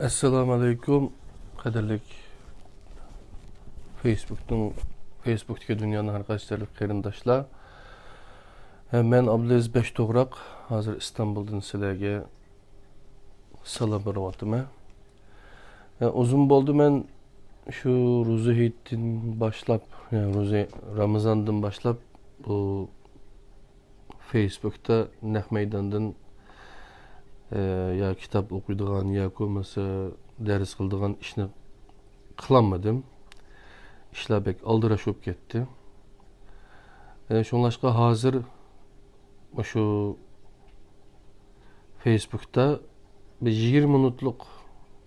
Assalamu alaikum. Qadirlik Facebook'taki dünyanın arkadaşlarıyla qarindoshlar. Men Abdulaziz Beştoğrak, hazır İstanbul'dan sizlarga salam beryapman. Uzun boldu men şu Ruzi Hit'ten başlap, yani Ruzi Ramazan'dan başlap bu Facebook'ta Naq Meydan'dan ya kitap okuyduğun ya olmasa ders kıldığın işini kılanmadım. İşler bek aldıraşıp gitti. Şunlaşqa hazır şu Facebook'ta bir 20 minutluk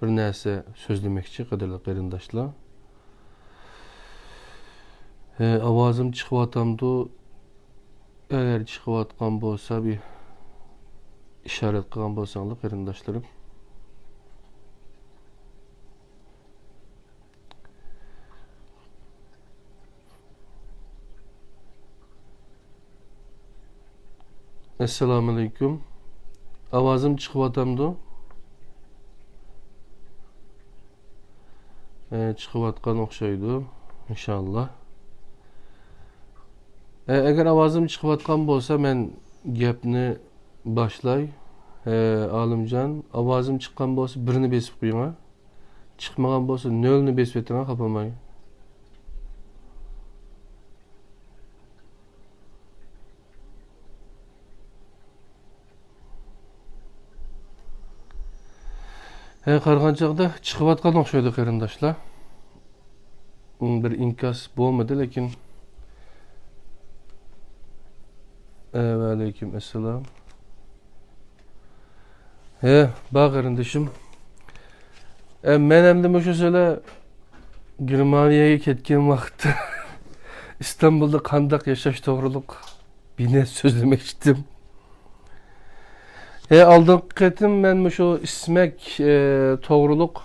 bir нәрсе sözlemekçi qadirli qarindoshlar. Avazım chiqyaptamdı. Eğer chiqyapgan bolsa bir işaret qilgan bolsanglar qarindoshlarim. Assalomu alaykum. Avazım chiqyaptamdı. Chiqyapgan o'xshaydi inshaalloh. Eğer avazım chiqyapgan bolsa men gapni başlay. Alimjon, avazım chiqqan bolsa birini besib qo'ying. Chiqmagan bolsa 0'ni besib eting, xapamang. Qarag'an chaqda chiqyapgan o'xshaydi qarindoshlar. Bir inkas bo'lmadi, lekin ve aleyküm esselam. Bak qarindoshim. Men endi o'sha so'la Germaniyaga ketgan vaqtda İstanbul'da qandaq yashash to'g'riliq bini so'zlamak istedim. Aldığım qatim men şu ismek to'g'riliq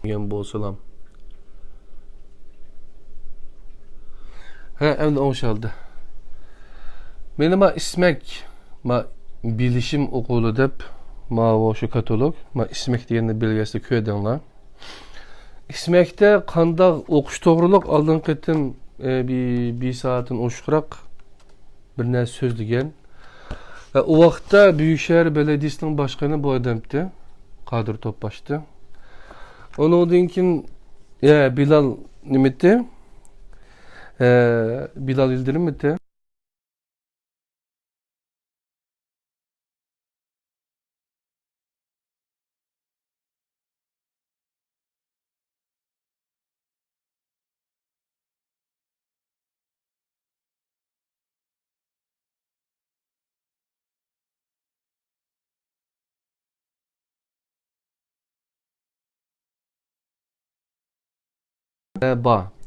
degan bolsalam. Endi o'shaldi. Meni ma ismek ma bilişim okulu dep ma şu katalog ma ismek deganni belgisi ko'ydinglar. İsmekte qandaq o'qish to'g'riliq aldın qatim bir saatin oşuqraq bir narsa so'zlagan. O vaqtda Büyükşehir Belediyesi'nin başkanı bu adamdı. Kadir Topbaş'tı. Ondan keyin Bilal nimeti? Bilal Yıldırım mıydı?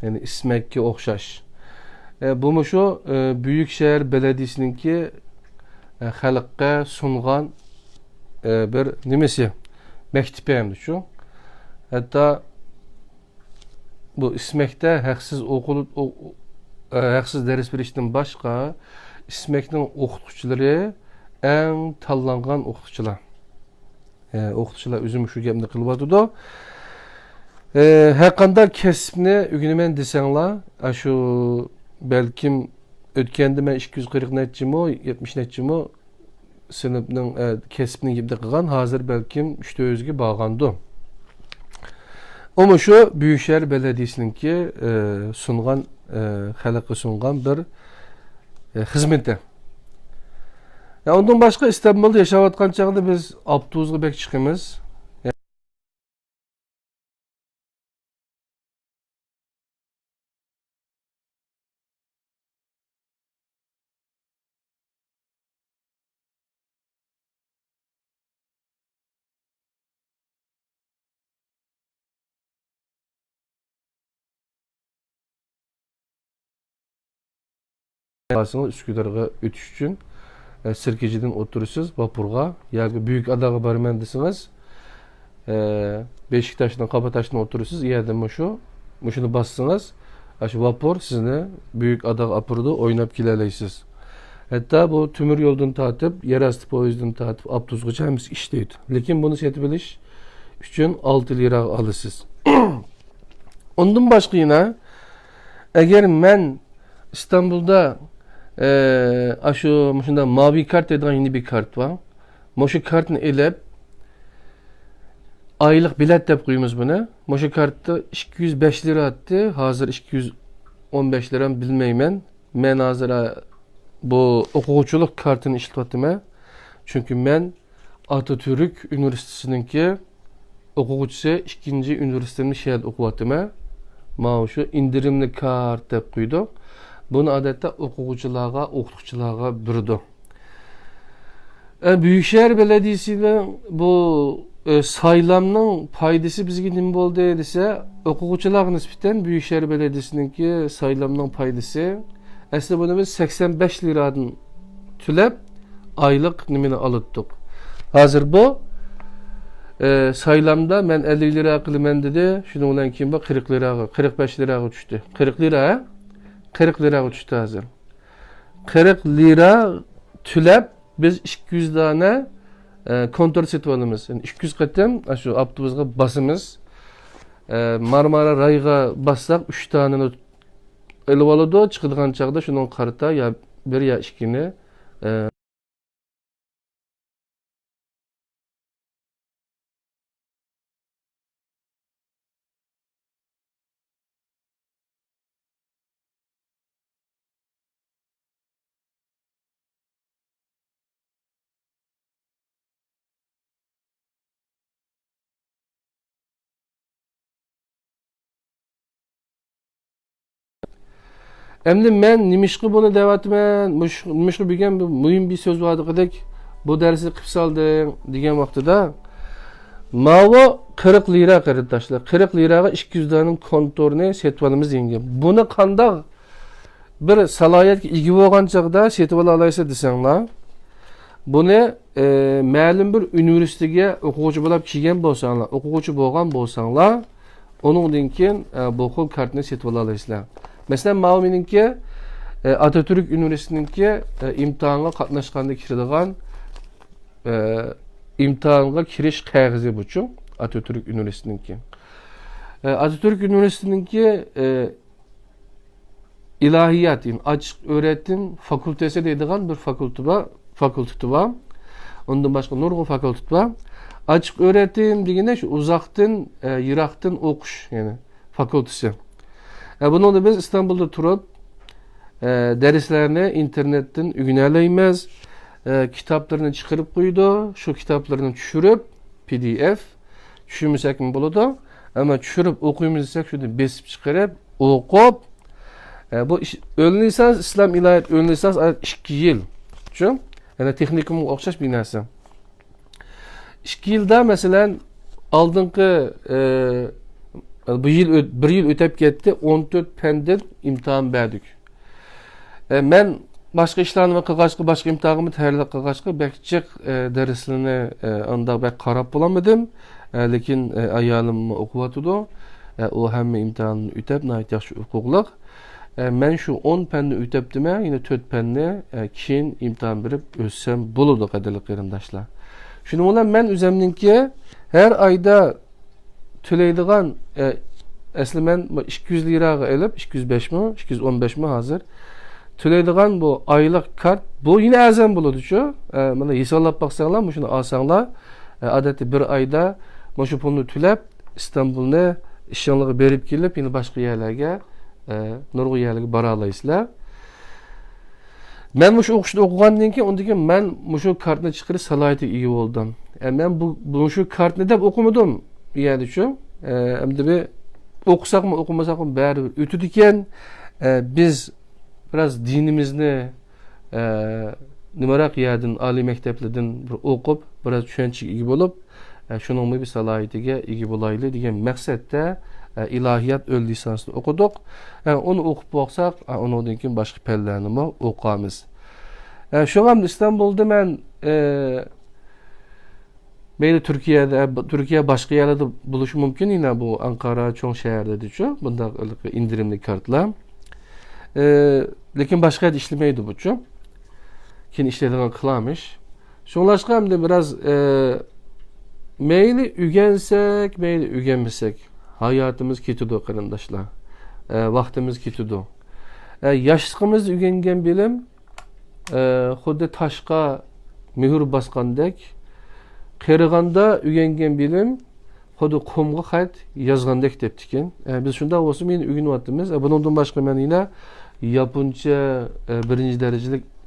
Yani ismekki okşaş. Bu mu şu Büyükşehir Belediyesi'ninki halkka sungan bir nimesi mektipeyimdi şu. Hatta bu ismekte haksız okulu haksız ders verişten başka ismeknin okutuvchiları en tanlangan okutuvchilar. Okutuvchilar özüm şu gapni qilib her qanday kesibni ügünemen desanglar, şu belkim ötkende men 240 netçimi, 70 netçimi sınıfның kesibini gibi qilgan, hazır belkim 300'ge bağlandı. Ama şu Büyükşehir Belediyesi'ninki sungan, halkı sungan bir hizmeti. Ondan başka İstanbul'da yaşavatkan çağda biz avtobusga bek çıkımız. Aslında Üsküdar'a ötüş için Sirkeci'den oturursunuz vapurga. Yani büyük adağa barmen desiniz. Beşiktaş'tan Kabataş'tan oturursunuz. Yerden şunu bassınız. Şu vapur sizni büyük adağa apurdu oynap kilerleysiz. Hatta bu tümür yoldan tatip, yerastı poyizden tatip, Abduzgacha hemisi işleydi. Lekin bunu setip biliş üçün 6 lira alırsınız. Ondan başka yine eğer men İstanbul'da şunda mavi kart dediğin yeni bir kart var. Moşu kartını elep aylık bilet de koyuyoruz bunu. Moşu kartı 205 lira attı. Hazır 215 lira bilmeymen. Men hazır bu okuguçuluk kartını işletim. Çünkü ben Atatürk Üniversitesi'ninki okuguçusu 2. üniversitenin şehir okuvatım. Şu indirimli kart dep koydu. Bunu adette okuguçularga, okutukçularga bürüdü. Büyükşehir Belediyesi'yle bu saylamның paydası bizge nima bo'ldi desa, o'quvchilarga nisbatan Büyükşehir Belediyesi'ninki saylamның paydası aslında bunu biz 85 liradan tülep aylık nimini alıttık. Hazır bu saylamda ben 50 lira kılımen dedi. Şunu olan kim bak 40 lira, 45 lira düştü. 40 lira 40 lira düştü hazır. 40 lira tülep biz 200 tane kontör setip alımız. Yani 200 katım şu avtobusga basımız. Marmara Rayga bassak 3 tane elip aladı. Çıkıdığan çağda şunun karta ya bir ya ikini Emdi men nimişki bunu devatmen, nimişki bilgen mühim bir söz vardı kadek bu dersi kıpsaldı diyen vaxtıda Mavo 40 lira kardeşler. 40 liraga 200 danın kontörünü setvanımız yenge. Bunu kanda bir salayet igi bolgan çağda setip alaysa desenler. Bunu ma'lum bir üniversitege o'quvchi bo'lib kelgan bo'lsanglar, o'quvchi bo'lgan bo'lsanglar, onundan keyin bu xil kartni setib olaysizlar. Mesela Mavmi'ninki Atatürk Üniversitesi'ninki imtihanga qatnaşqanda kiradigan imtihanga kiriş qog'ozi bu chu Atatürk Üniversitesi'ninki. Atatürk Üniversitesi'ninki ilahiyat, açık öğretim fakültesi deydigan bir fakültesi var. Ondan başka nurgun fakültesi var. Açık öğretim degende şu uzaktan, yıraktan okuş yani fakültesi. Bunu da biz İstanbul'da turup derslerini internetten ügüneleymez, kitaplarını çıkarıp koydu, şu kitaplarını düşürüp PDF düşürmesek mi buludu, ama düşürüp okuyumuzsak şunu besip çıkarıp okup bu ön lisans İslam ilahiyat ön lisans 2 yıl. Şu yani teknikum okşaş bir narsa. 2 yılda mesela aldığınki bir yıl ötep gitti 14 penden imtihan verdik. Ben başka işlerimi qilg'achqa, başka imtihanımı tayyorlab qilg'achqa bekçik derslerini onda bek qarab bulamadım. Lekin ayolim o'qiyotdi. O hamma imtihanni ötep nayt yaxshi huquqliq. Men şu 10 penni ötepdim, yine 4 penni keyin imtihan berip o'tsam bo'ladi qadrli qarindoshlar. Şunu bilan men o'zimninki her ayda tüleydiğen aslında ben 200 liraga elip 205 mi 215 mi hazır tüleydiğen bu aylık kart bu yine azam buludu şu bana hesap baksanlar bu şunu alsanlar adeti bir ayda şu pulunu tülep İstanbul'da işyanlığı berip gelip yine başka yerlerge nurgu yerlerge bara alaysızlar. Ben şu okuşta okugandan keyin ondan keyin men şu kartını çıkarıp salayeti iyi oldum. Ben bu şu kartını da okumadım. Yani şu hem bir okusak mı okumasak mı bari ötüdüken biz biraz dinimizni nimarak yerden ali mekteplerden okup biraz düşünçe iyi bulup şunun bir salayetiga iyi bulaylı degan maqsadda ilahiyat ön lisansını okuduk. Onu okup baksak, ondan keyin başka pellerini okamız. Şoňam İstanbul'da ben Meyli Türkiye başka yerlerde buluşu mümkün yine bu Ankara çoğun şehirde diyor. Bunda indirimli kartlar. Lekin başka yerde işlemeydi bu çoğun. Kin işlediğini kılamış. Şoňlaşka hem de biraz meyli ügensek, meyli ügenmesek hayatımız kitudu kırındaşlar. Vaktimiz kitudu. Yaşlığımız ügengen bilim xuddi taşqa mühür basqandek, qeriganda ügengen bilim xuddi qumga xat yazgandek depdikin. Biz şunda olsa men ügünüyatimiz. Bundan başqa men yine Japonca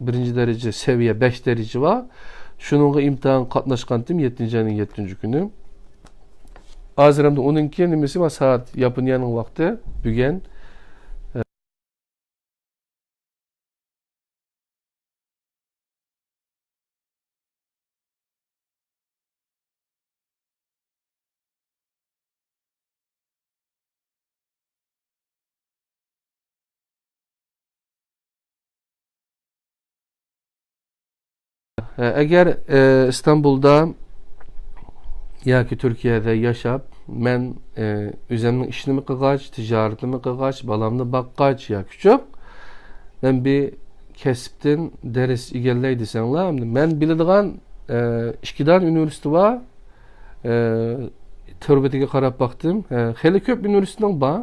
birinci derece seviye 5 derece var. Şununla imtihan qatnaşqandım 7. ayının 7. günü. Aziramda onunki nimesi var saat Japoniyanın vaqti bügen. Eğer İstanbul'da ya ki Türkiye'de yaşap, men üzerimin işini kıgaç, ticaretimi kıgaç, balamını bakkaç ya küçük. Ben bir kesipten ders igelleydi senla. Men bildiğin İşkidan Üniversitesi var. Törbetiga qarap baktım. Heli köp üniversiteden var.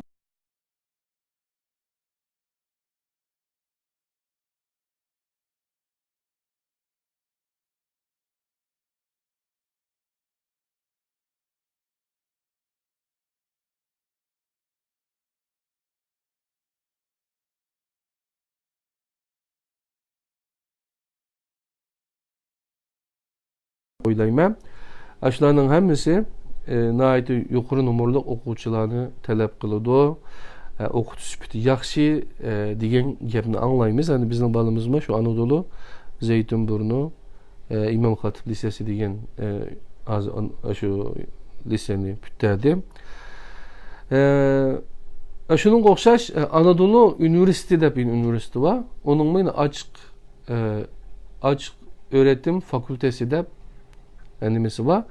Oylayman. Aşılarının hemmesi nəhayət yuqarı numurluq oquvchilarni talab qiladi. O'qitish sifati yaxshi degan gapni anglaymiz. Hani bizning balamizmi shu Anadolu Zeytinburnu İmam Hatip Lisesi degan shu liseni bitirdi. Şunun o'xshash Anadolu Üniversitesi deb bir üniversite var. Onun bilan açık öğretim fakültesi deb nimesi var.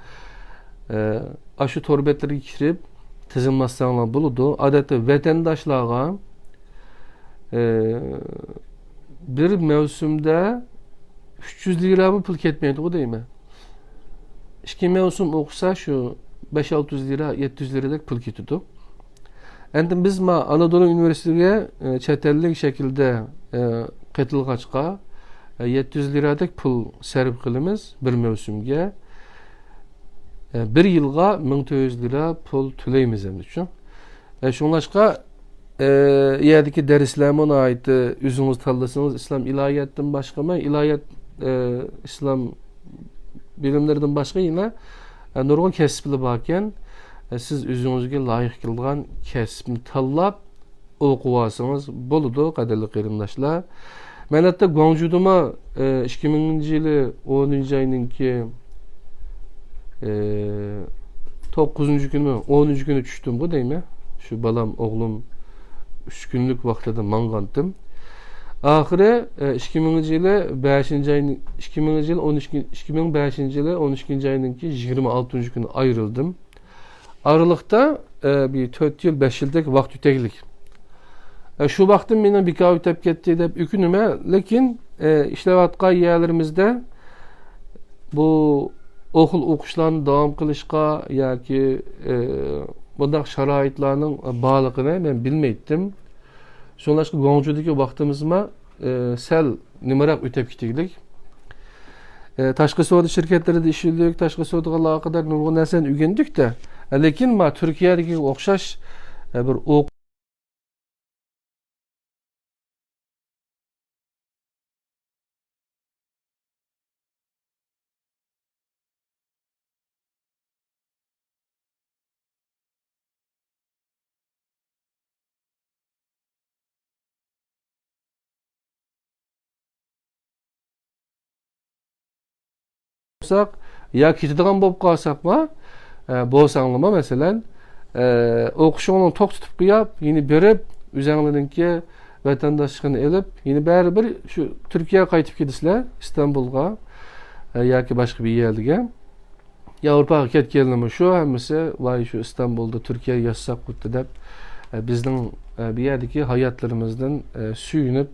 Aşı torbetleri kirip tizimlasanlar buludu. Adette vatandaşlarga bir mevsimde 300 lira mı pul ketmeydi o değil mi? İki mevsim okusa şu 5-600 lira 700 liralık pul ketiyordu. Endi biz Anadolu Üniversitesi'ne çetellik şekilde katılgaçka 700 liralık pul serp kılımız bir mevsimge. Bir yılga 1400 lira pul tüleymiz hem üçün. Şunlaşka yerdeki derslerime ait üzünüz tallasınız İslam ilahiyatten başka mı? İlahiyat İslam bilimlerden başka yine nurgun kesipli bakken siz üzünüzge layık kılgan kesipni tallap okuvasınız. Boludu kaderli kıyımdaşlar. Ben hatta Guangzhou'duma 2000 yılı 10. ayınınki 9. günü 10. günü düştüm bu değil mi? Şu balam oğlum 3 günlük vaxtada mangandım. Ahire 2000 yılı 5. ayın 2000 yılı 2005 yılı 12. ayınınki 26. günü ayrıldım. Aralıkta bir 4 yıl 5 yıldak vaqt üteglik. Şu vaxtım menen bir kav ötep ketdi dep ükünüme, lekin işlevatqa yerlerimizde bu okul okuşlarını devam kılışqa yoki bundaq şaraitlarning bağlılığını ben bilmeydim. Şonlaşqa Guangzhou'daki vaxtımızma sel nimaroq ötep ketdik. Taşqi savdo şirketlerinde işledik, taşqi savdoga alaqadar nurgun narsani öğrendik de, lekin Türkiye'deki o'xshash bir ya ketadigan bo'lib qolsak bolsanglama masalan Oquşuğunu tok tutup qıyap, yine berip, üzerindeki vatandaşlığını elip, yine bari şu Türkiye'ye qaytıp gidisler, İstanbul'a, yoki başka bir yerge. Avrupaga ketkenligi şu hemmisi vay şu İstanbul'da Türkiye'ye yazsak kuttu dep bizning bir yerdeki hayatlarımızdan suyunip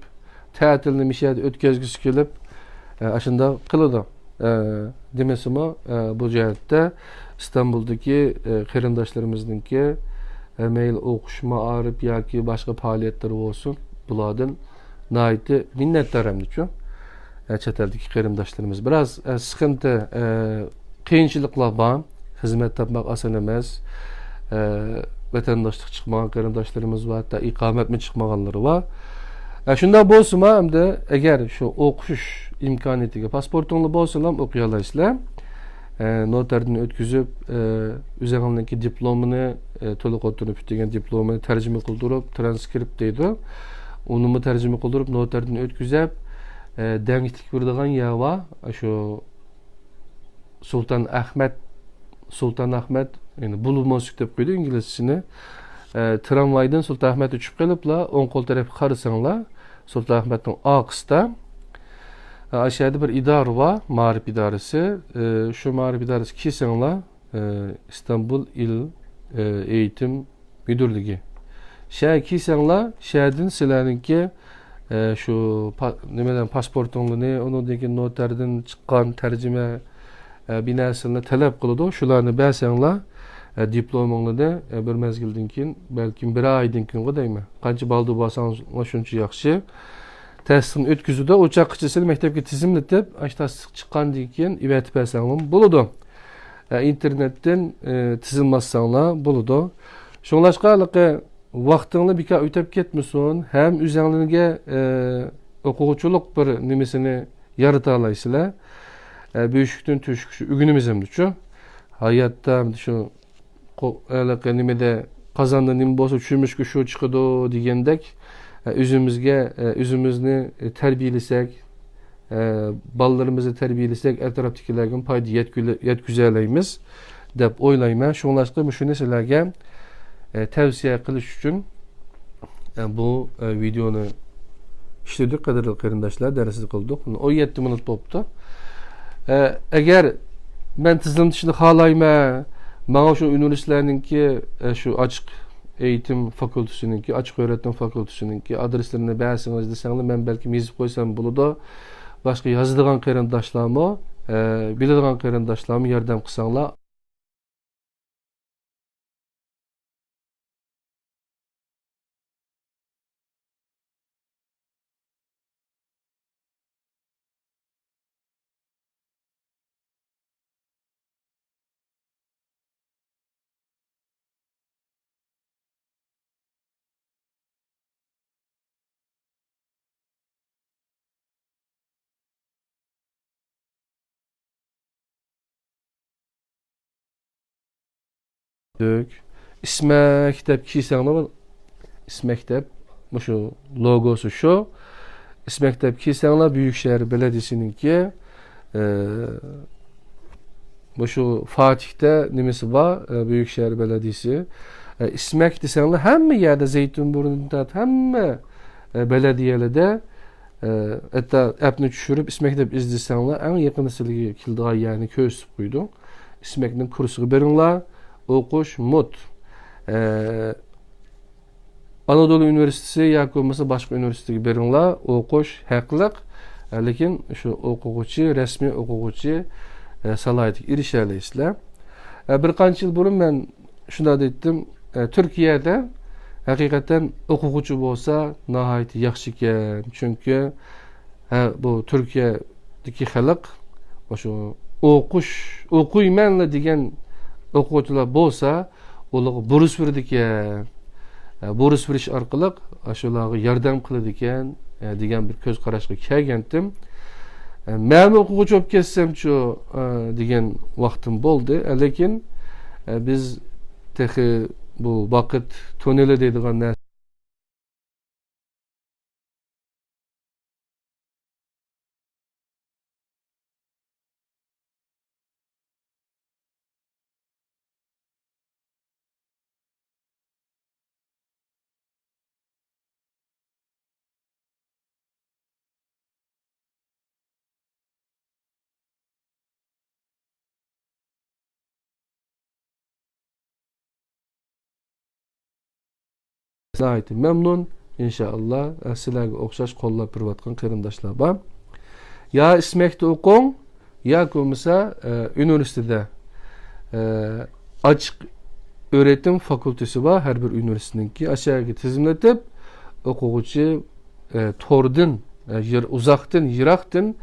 ta'tilni mishad o'tkazgisi kelib aşında qiladi. Demesimi bu jihatda İstanbul'daki qarindoshlarimizningki meyil o'qish ma'arif yoki boshqa faoliyatlar olsun bulardan nihoyatda minnatdoramdiku. Chet eldagi qarindoshlarimiz biraz sıkıntı qiyinchiliklar bor. Xizmat topmak oson emas. Vatandaşlık çıkmagan qarindoshlarimiz var, hatta iqomatmi chiqmaganlari bor. Shunda bo'lsa hamda agar shu o'qish imkoniyatiga pasportingiz bo'lsa ham o'qiy olasizlar. Noterdan o'tkazib, o'zingizning diplomini to'liq o'tirib degan diplomini tarjima qildirib, transkript deydi. Uni tarjima qildirib noterdan o'tkazib, denglik beradigan yer bor. Shu Sultan Ahmet yani bulunmasık deb qo'ydi inglizcesini. Tramvaydan Sultan Ahmet uchib kelibla, o'ng qo'l tarafga qarasanglar, Sultan Ahmetning oqisida aşağıda bir idora var, ma'rif idorasi. Şu ma'rif idorasi kelsanglar, İstanbul il eğitim müdürlüğü. Şaya kelsanglar, şayadan sizlarningki şu nimadan pasportingizni, uningdagi noterdan chiqqan tarjima binasini talab qiladi. Shularni bersanglar, diplomingizni bir mezgildan keyin, balkim bir oydan keyin deyman. Qancha balda bo'lsangiz, shuncha yaxshi. Testini o'tkazuvda o'choqchasini maktabga tizimlatib, tasdiq chiqqandan keyin ivetib bersanglar bo'ladi. İnternetten tizimlatsanglar bo'ladi. Shunlashqaliqi vaqtingni bekor o'tib ketmasin, ham o'zingizga o'quvchilik bir nimasini yarata olasizlar. Büyüşlükten tüşküşü ügünümüzümdü şu. Hayatta şu nimede kazandı nime bolsa çürmüş ki şu çıkıdı degendek üzümüzni terbiyelesek, ballarımızı terbiyelesek etraftakilerden payda yetküzeleyimiz dep oylayman. Şunlaştı şu neselerge tavsiye qilish uchun bu videonu işledik qadrli qarindoshlar, darsiz qildik. 17 minut bo'libdi. Eğer ben tizimlashni xohlayman, mana shu universitetlarningki shu ochiq eğitim fakültesininki, açık öğretim fakültesininki adreslerini bersangiz desanglar, men belki yozib qo'ysam bo'ladi. Boshqa yozadigan qarindoshlarmi, biladigan qarindoshlarmi yordam qilsanglar. İsmek deb kiysanglar, İsmek deb şu logosu şu. İsmek deb kiysanglar Büyükşehir Belediyesi'ninki şu Fatih'te nimesi var, Büyükşehir Belediyesi. İsmek desanglar hemme yerde Zeytinburnu'nda hemme belediyelerde hatta appni tushirib İsmek deb izlesanglar en yakın sizlarga kildigan yani ko'rsatib qo'ydi. İsmekning kursiga beringlar. O'qish mut. Anadolu Üniversitesi yoki bo'lmasa boshqa universitetiga beringlar, o'qish haqliq. Lekin shu o'quvchi, rasmiy o'quvchi salohiyatiga erisha olasizlar. Bir qancha yil burun men shunday dedim, Turkiyada haqiqatan o'quvchi bo'lsa nihoyat yaxshi ekan. Chunki bu Turkiyadagi xalq shu o'qiyman degan o'quvchilar bo'lsa, ularga burs berdi ekan. Burs berish orqali shularga yordam qiladi ekan degan bir ko'z qarashga kelgandim. Men o'quvchi bo'lib ketsam-chu degan vaqtim bo'ldi. Lekin biz texi bu vaqt toneli deydigan naiti memnun. İnşallah sizlerge okşaş kollap birvatkan kırımdaşlar var. Ya ismekte okun, ya komisa üniversitede açık öğretim fakültesi var her bir üniversiteninki. Aşağıya tizimletip okugucu tordun, uzaktan, yıraktın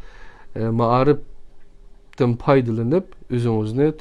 maaripten paydalanıp özünüzünü